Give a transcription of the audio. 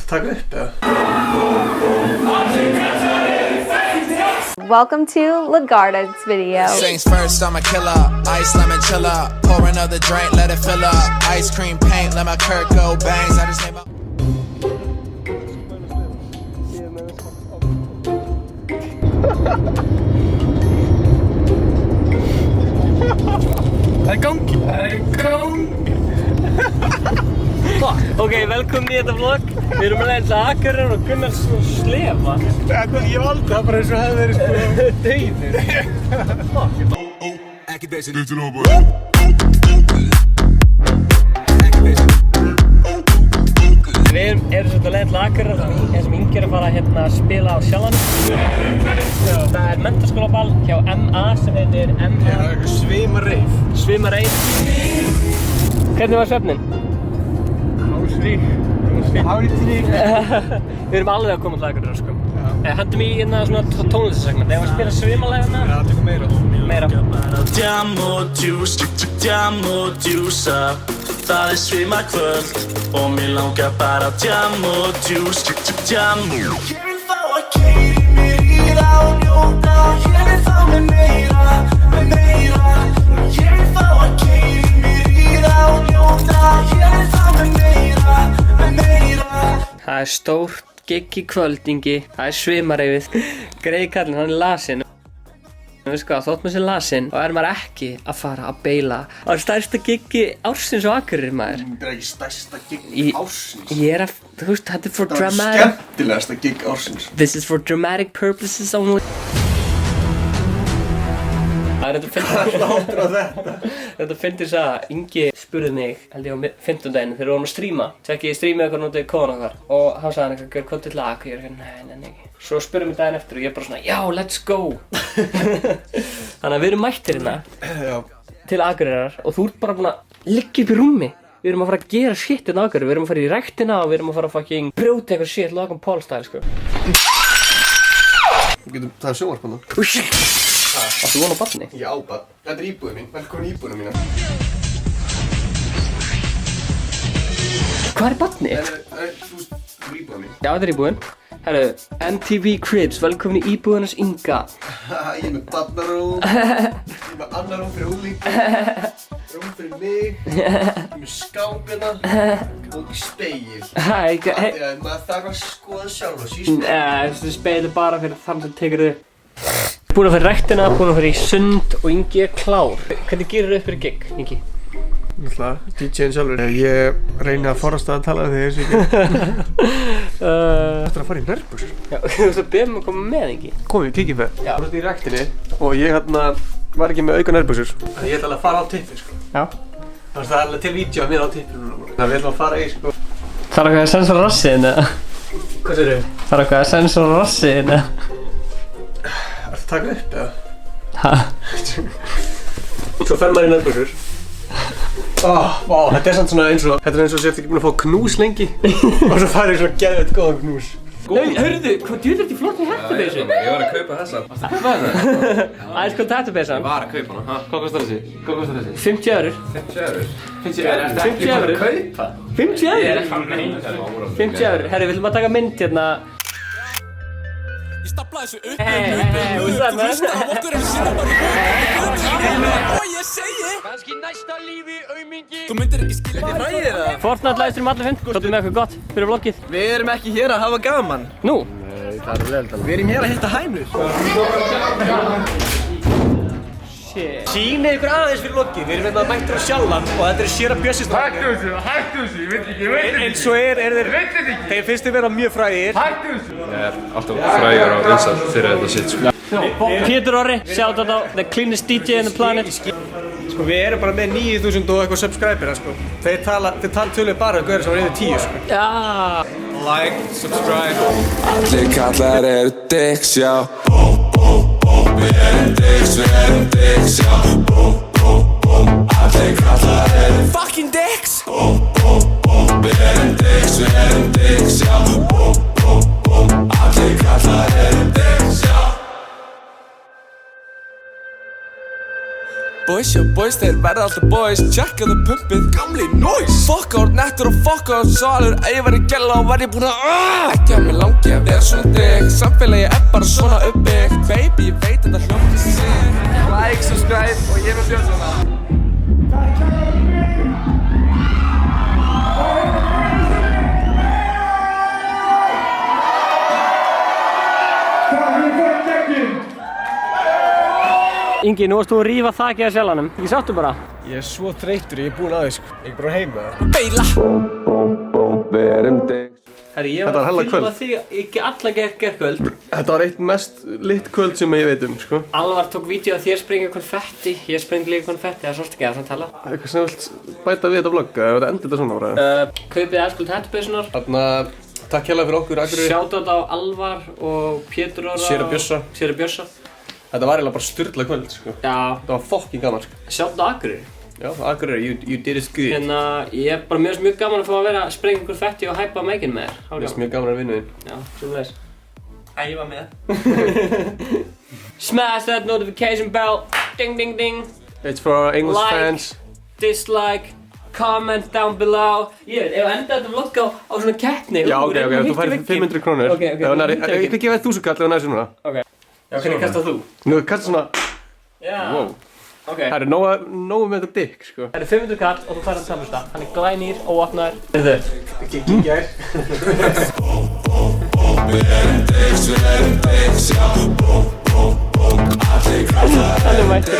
Taka upp eða? Welcome to Lagarda's video. Things first, I'm a killer. Ice lemon chiller. Pour another drink, let it fill up. Ice cream paint, let my Kurt go bangs. I just name up. Það er gangi. Ok, velkomin í þetta vlog. Við erum að leiða Akureyrar og Gunnar slefa. Þetta ég valdi það bara eins og hefði verið sko Dauður. Við erum svolítið að leiða Akureyrar eins og Ingi er að fara hérna að spila á Sjallanum. Það er menntaskólaball hjá MA sem heitir MA. Það er eitthvað svimareif. Svimareif. Hvernig var svefnin? Hálsrík. Við erum alveg að koma til Akureyrar sko. Hendum í hérna svona tónlistarsegment. Þegar við að spila svimalega hérna. Já, það tekur meira. Meira. Jam og djúsa. Það er svimakvöld og mér langar bara jam og djús. Jam. Ég vil fá að keyra mér í það og njóta. Ég vil fá með meira. Ég vil fá að keyra mér í það og njóta. Ég vil fá með meira. Það er stórt gigg í kvöld, Ingi. Það er svimareifið. Greið kallinn, hann er lasinn. Þú veist hvað, þótt maður sé lasinn og maður ekki að fara að beila á stærsta giggi ársins og Akureyri, maður. Þetta er ekki stærsta gig ársins. Ég er að, þú veist, þetta er for dramatic. Það er skemmtilegasta gig ársins. This is for dramatic purposes only. Það er Láttur á þetta. Þetta fyndist að Ingi spurði mig, held ég á 15. daginn, þegar við vorum að stríma. Tvekki ég strímið eitthvað nútið í kóðan okkar og hann sagði hann eitthvað, hvað til lag? Og ég er eitthvað, nei. Svo spurði mig daginn eftir og ég er bara svona, já, let's go! Þannig að við erum mættir hérna til Akureyrar og þú ert bara búin að liggja upp í rúmi. Við erum að fara að gera shit hérna á Akureyri, við erum að fara í ræktina og við erum að fara að fucking brjóta eitthvað shit, Logan Paul style, sko. Það er sjónvarpann. Áttu von á barni? Já, barn. Þetta er íbúðin mín. Velkomin í íbúðina mína. Hvað er barni? Þú veist, þetta er íbúðin mín. Já, þetta er íbúðin. Herru, MTV Cribs, velkomin í íbúðinans Inga. Ég er með barnarúm. Ég er með annar rúm fyrir unglinga. Rúm fyrir mig. Ég er með skáp hérna. Og spegil. Maður þarf að skoða sjálf og síst. Þessi spegil er bara fyrir þann sem tekur þig. Búin að fyrir ræktina, búin að fyrir í sund og Ingi er klár. Hvernig gerir þau upp fyrir gig, Ingi? Náttúrulega, DJ-in sjálfur. Ég reyni að forðast að tala við þig eins og ekki. Þetta er að fara í nærbuxur. Já, þú veist að beða mig að koma með, Ingi. Komum við, kíkjum við. Já. Þú veist í ræktinni og ég var ekki með auka nærbuxur. Þannig ég ætla alveg að fara á tippi, sko. Já. Þannig að það er alveg til vídeo af mér á tippinu núna. Þannig að við ætlum að fara í, sko. Þarf eitthvað að sensora rassinn, eða? Hvað segirðu? Þarf eitthvað að sensora rassinn, eða? Ertu að taka upp, eða? Hæ? Svo fer maður í nærbuxur. Vá, þetta er samt svona eins og sért ekki búin að fá knús lengi og svo færðu svona geðveitt góðan knús. Hörðu, hvað djúður þetta í flott með hættubeysu? Ég var að kaupa þessa. Varstu að kaupa þessa? Aðeins hvað hættubeysan? Ég var að kaupa hana. Hvað kostar þessi? 50 eurur. 50 eurur? 50 eurur? 50 eurur? 50 eurur. Herri, við ætlum að taka mynd hérna. Ég stapla þessu upp. What's up, man? Og ég segi kannski næsta lífi aumingi. Þú myndir ekki skilja Þetta er fræðir eða? Fortnite livestream allir finn. Svolítið með eitthvað gott fyrir vloggið. Við erum ekki hér að hafa gaman. Nú? Nei, það er vel talað. Við erum hér að hitta hænur. Shit. Sýnið ykkur aðeins fyrir vloggið. Við erum hérna mættir á Sjallan og þetta er séra Bjössistráknir. Hættu þessu, ég veit ekki. Eins og þeir finnst þið vera mjög frægir. Hættu þessu. Ég er alltaf frægur og vinsæll fyrir þetta sitt, sko. Pétur Orri, shout out á the cleanest DJ on the planet. Sko við erum bara með 9000 og eitthvað subscribera, sko. Þeir töluðu bara um gauðir sem var yfir 10, sko. Já. Like, subscribe. Allir kallar dicks, já. Við erum dicks, já. Allir kallar fucking dicks. Við erum dicks, já. Allir kallar dicks, já. boys, þeir verða alltaf boys. Checkaðu pumpið, gamli noise. Fuck out, nettur og fuck out svalur. Ef ég væri gæla og væri búin að ekki að mig langi að vera svona þig. Samfélagi bara svona uppbyggt. Baby, ég veit þetta hljómar sig. Like, subscribe og ég vil bjóða svona. Ingi, nú varst þú að rífa þakið að sjallanum. Ekki sáttu bara? Ég svo þreyttur, ég búinn að því sko. Ég bara heima. Beila. Herri, ég var að filma þig ekki alla gerkvöld. Þetta var eitt mest lit kvöld sem ég veit sko. Alvar tók vídeo að þér springa konfetti, ég spring líka konfetti, það sást ekki að það tala. Eitthvað sem vilt bæta við þetta vlogg, eða þetta endur þetta svona bara? Kaupið Eskuld hættubeysunar. Þarna, takk hérlega fyrir okkur, Akureyri. Shoutout á Alvar og Pétur Orra. Séra Bjössa. Þetta var eiginlega bara sturla kvöld sko. Já. Það var fucking gaman sko. Shoutout á Akureyri. Já, Akureyri, you did it good. Hérna, ég er bara mjög gaman að fá að vera að sprengja konfetti og hæpa mækinn með þér. Mér finnst mjög gaman að vinna þín. Já, svoleiðis. Ég var með. Smash that notification bell. Ding, ding, ding. It's for our English fans. Dislike, comment down below. Ég veit, ef enda þetta vlogg á svona keppni. Já, ok, þú fær 500 krónur. Ok. Ég skal gefa þér 1000 kall ef þú nærið svona. Ok. Já, hvernig kastar þú? Nú, kasta svona. Já. Wow. Ok. Það er nógu með þetta dick, sko. Það er 500 kall og þú fær hann samfélsta. Hann er glænýr og opnaður. Þetta. Ekki gær. Hann er mættur.